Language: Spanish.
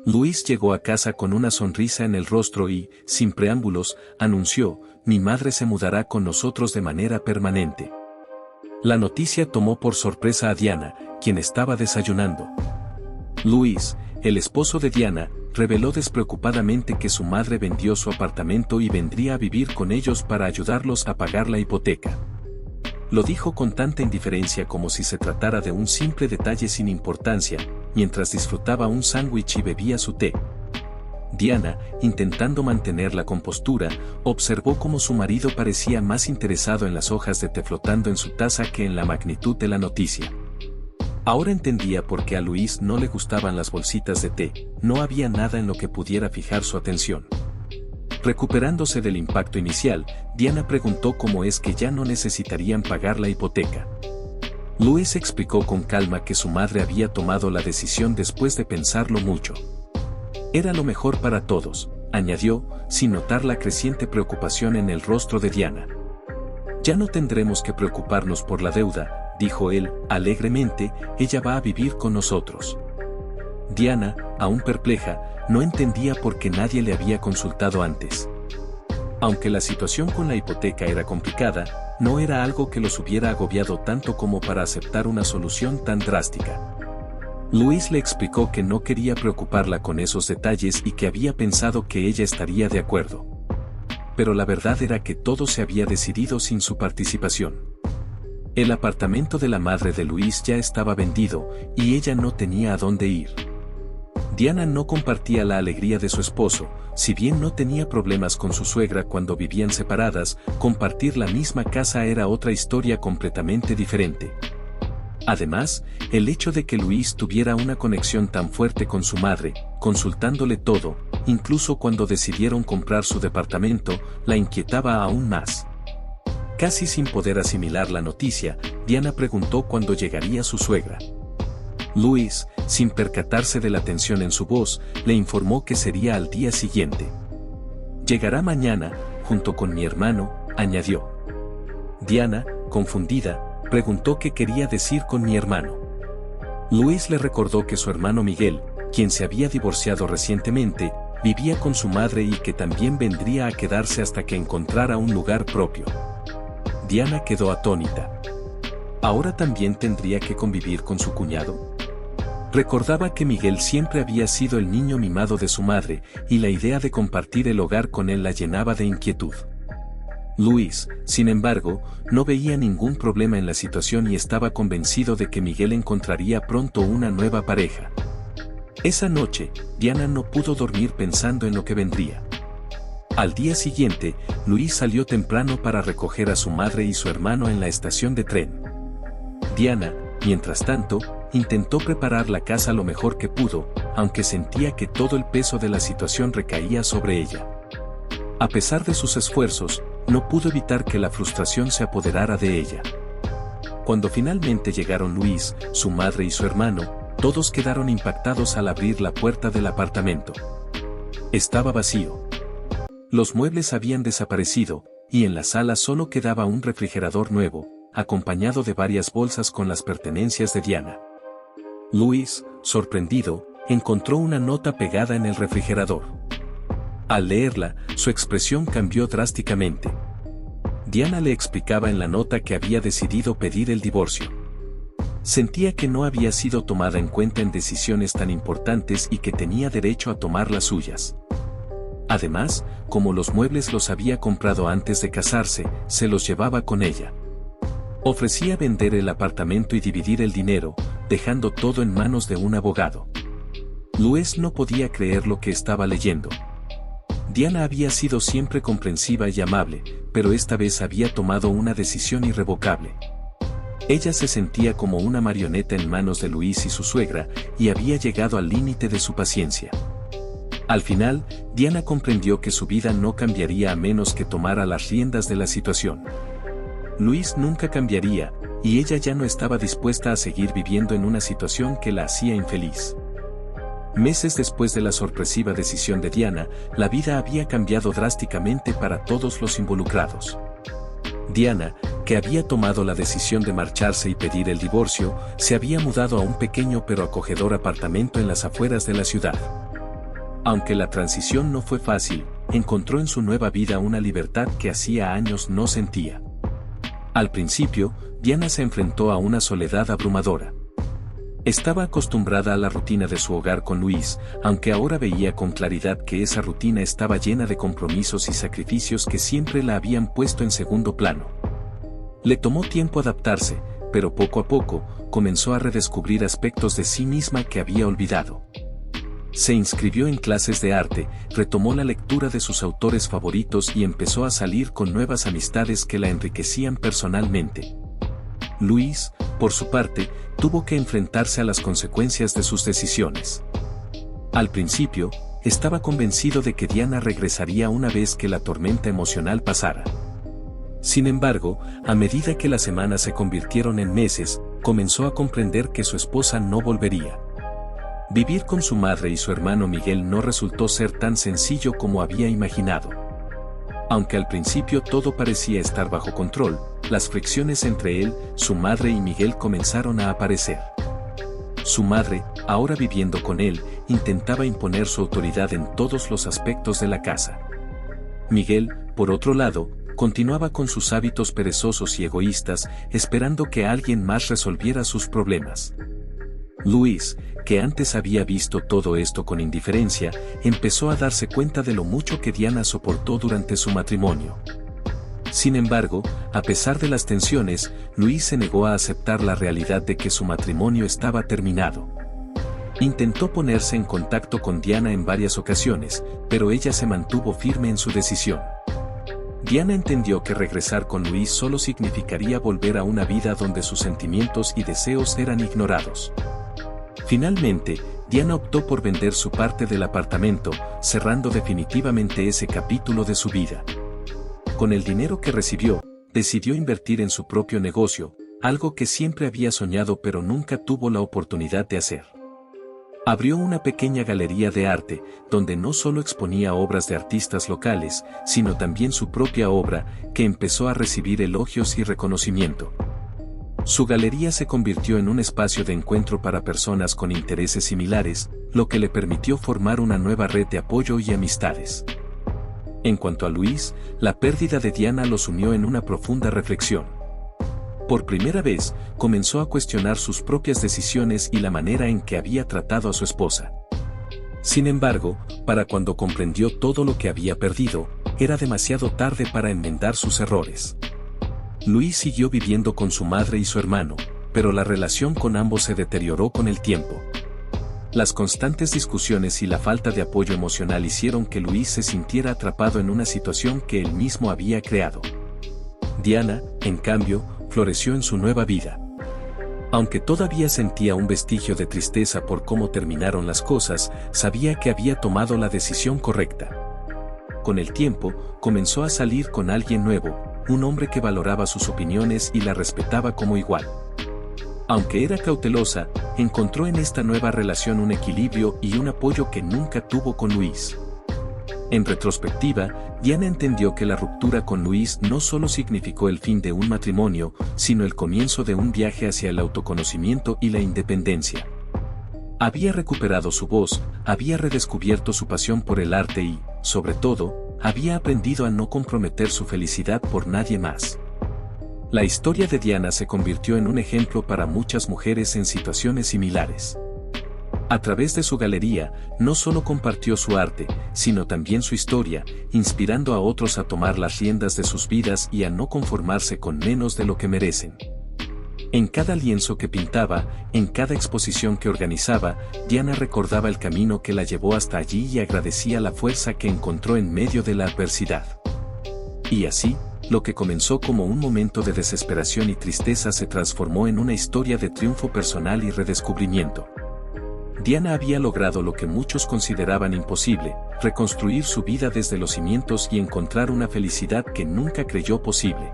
Luis llegó a casa con una sonrisa en el rostro y, sin preámbulos, anunció: mi madre se mudará con nosotros de manera permanente. La noticia tomó por sorpresa a Diana, quien estaba desayunando. Luis, el esposo de Diana, reveló despreocupadamente que su madre vendió su apartamento y vendría a vivir con ellos para ayudarlos a pagar la hipoteca. Lo dijo con tanta indiferencia como si se tratara de un simple detalle sin importancia, mientras disfrutaba un sándwich y bebía su té. Diana, intentando mantener la compostura, observó cómo su marido parecía más interesado en las hojas de té flotando en su taza que en la magnitud de la noticia. Ahora entendía por qué a Luis no le gustaban las bolsitas de té, no había nada en lo que pudiera fijar su atención. Recuperándose del impacto inicial, Diana preguntó cómo es que ya no necesitarían pagar la hipoteca. Luis explicó con calma que su madre había tomado la decisión después de pensarlo mucho. Era lo mejor para todos, añadió, sin notar la creciente preocupación en el rostro de Diana. Ya no tendremos que preocuparnos por la deuda, dijo él, alegremente, ella va a vivir con nosotros. Diana, aún perpleja, no entendía por qué nadie le había consultado antes. Aunque la situación con la hipoteca era complicada, no era algo que los hubiera agobiado tanto como para aceptar una solución tan drástica. Luis le explicó que no quería preocuparla con esos detalles y que había pensado que ella estaría de acuerdo. Pero la verdad era que todo se había decidido sin su participación. El apartamento de la madre de Luis ya estaba vendido, y ella no tenía a dónde ir. Diana no compartía la alegría de su esposo, si bien no tenía problemas con su suegra cuando vivían separadas, compartir la misma casa era otra historia completamente diferente. Además, el hecho de que Luis tuviera una conexión tan fuerte con su madre, consultándole todo, incluso cuando decidieron comprar su departamento, la inquietaba aún más. Casi sin poder asimilar la noticia, Diana preguntó cuándo llegaría su suegra. Luis, sin percatarse de la tensión en su voz, le informó que sería al día siguiente. Llegará mañana, junto con mi hermano, añadió. Diana, confundida, preguntó qué quería decir con mi hermano. Luis le recordó que su hermano Miguel, quien se había divorciado recientemente, vivía con su madre y que también vendría a quedarse hasta que encontrara un lugar propio. Diana quedó atónita. ¿Ahora también tendría que convivir con su cuñado? Recordaba que Miguel siempre había sido el niño mimado de su madre, y la idea de compartir el hogar con él la llenaba de inquietud. Luis, sin embargo, no veía ningún problema en la situación y estaba convencido de que Miguel encontraría pronto una nueva pareja. Esa noche, Diana no pudo dormir pensando en lo que vendría. Al día siguiente, Luis salió temprano para recoger a su madre y su hermano en la estación de tren. Diana, mientras tanto, intentó preparar la casa lo mejor que pudo, aunque sentía que todo el peso de la situación recaía sobre ella. A pesar de sus esfuerzos, no pudo evitar que la frustración se apoderara de ella. Cuando finalmente llegaron Luis, su madre y su hermano, todos quedaron impactados al abrir la puerta del apartamento. Estaba vacío. Los muebles habían desaparecido, y en la sala solo quedaba un refrigerador nuevo, acompañado de varias bolsas con las pertenencias de Diana. Luis, sorprendido, encontró una nota pegada en el refrigerador. Al leerla, su expresión cambió drásticamente. Diana le explicaba en la nota que había decidido pedir el divorcio. Sentía que no había sido tomada en cuenta en decisiones tan importantes y que tenía derecho a tomar las suyas. Además, como los muebles los había comprado antes de casarse, se los llevaba con ella. Ofrecía vender el apartamento y dividir el dinero, dejando todo en manos de un abogado. Luis no podía creer lo que estaba leyendo. Diana había sido siempre comprensiva y amable, pero esta vez había tomado una decisión irrevocable. Ella se sentía como una marioneta en manos de Luis y su suegra, y había llegado al límite de su paciencia. Al final, Diana comprendió que su vida no cambiaría a menos que tomara las riendas de la situación. Luis nunca cambiaría, y ella ya no estaba dispuesta a seguir viviendo en una situación que la hacía infeliz. Meses después de la sorpresiva decisión de Diana, la vida había cambiado drásticamente para todos los involucrados. Diana, que había tomado la decisión de marcharse y pedir el divorcio, se había mudado a un pequeño pero acogedor apartamento en las afueras de la ciudad. Aunque la transición no fue fácil, encontró en su nueva vida una libertad que hacía años no sentía. Al principio, Diana se enfrentó a una soledad abrumadora. Estaba acostumbrada a la rutina de su hogar con Luis, aunque ahora veía con claridad que esa rutina estaba llena de compromisos y sacrificios que siempre la habían puesto en segundo plano. Le tomó tiempo adaptarse, pero poco a poco, comenzó a redescubrir aspectos de sí misma que había olvidado. Se inscribió en clases de arte, retomó la lectura de sus autores favoritos y empezó a salir con nuevas amistades que la enriquecían personalmente. Luis, por su parte, tuvo que enfrentarse a las consecuencias de sus decisiones. Al principio, estaba convencido de que Diana regresaría una vez que la tormenta emocional pasara. Sin embargo, a medida que las semanas se convirtieron en meses, comenzó a comprender que su esposa no volvería. Vivir con su madre y su hermano Miguel no resultó ser tan sencillo como había imaginado. Aunque al principio todo parecía estar bajo control, las fricciones entre él, su madre y Miguel comenzaron a aparecer. Su madre, ahora viviendo con él, intentaba imponer su autoridad en todos los aspectos de la casa. Miguel, por otro lado, continuaba con sus hábitos perezosos y egoístas, esperando que alguien más resolviera sus problemas. Luis, que antes había visto todo esto con indiferencia, empezó a darse cuenta de lo mucho que Diana soportó durante su matrimonio. Sin embargo, a pesar de las tensiones, Luis se negó a aceptar la realidad de que su matrimonio estaba terminado. Intentó ponerse en contacto con Diana en varias ocasiones, pero ella se mantuvo firme en su decisión. Diana entendió que regresar con Luis solo significaría volver a una vida donde sus sentimientos y deseos eran ignorados. Finalmente, Diana optó por vender su parte del apartamento, cerrando definitivamente ese capítulo de su vida. Con el dinero que recibió, decidió invertir en su propio negocio, algo que siempre había soñado pero nunca tuvo la oportunidad de hacer. Abrió una pequeña galería de arte, donde no solo exponía obras de artistas locales, sino también su propia obra, que empezó a recibir elogios y reconocimiento. Su galería se convirtió en un espacio de encuentro para personas con intereses similares, lo que le permitió formar una nueva red de apoyo y amistades. En cuanto a Luis, la pérdida de Diana los unió en una profunda reflexión. Por primera vez, comenzó a cuestionar sus propias decisiones y la manera en que había tratado a su esposa. Sin embargo, para cuando comprendió todo lo que había perdido, era demasiado tarde para enmendar sus errores. Luis siguió viviendo con su madre y su hermano, pero la relación con ambos se deterioró con el tiempo. Las constantes discusiones y la falta de apoyo emocional hicieron que Luis se sintiera atrapado en una situación que él mismo había creado. Diana, en cambio, floreció en su nueva vida. Aunque todavía sentía un vestigio de tristeza por cómo terminaron las cosas, sabía que había tomado la decisión correcta. Con el tiempo, comenzó a salir con alguien nuevo, un hombre que valoraba sus opiniones y la respetaba como igual. Aunque era cautelosa, encontró en esta nueva relación un equilibrio y un apoyo que nunca tuvo con Luis. En retrospectiva, Diana entendió que la ruptura con Luis no solo significó el fin de un matrimonio, sino el comienzo de un viaje hacia el autoconocimiento y la independencia. Había recuperado su voz, había redescubierto su pasión por el arte y, sobre todo, había aprendido a no comprometer su felicidad por nadie más. La historia de Diana se convirtió en un ejemplo para muchas mujeres en situaciones similares. A través de su galería, no solo compartió su arte, sino también su historia, inspirando a otros a tomar las riendas de sus vidas y a no conformarse con menos de lo que merecen. En cada lienzo que pintaba, en cada exposición que organizaba, Diana recordaba el camino que la llevó hasta allí y agradecía la fuerza que encontró en medio de la adversidad. Y así, lo que comenzó como un momento de desesperación y tristeza se transformó en una historia de triunfo personal y redescubrimiento. Diana había logrado lo que muchos consideraban imposible, reconstruir su vida desde los cimientos y encontrar una felicidad que nunca creyó posible.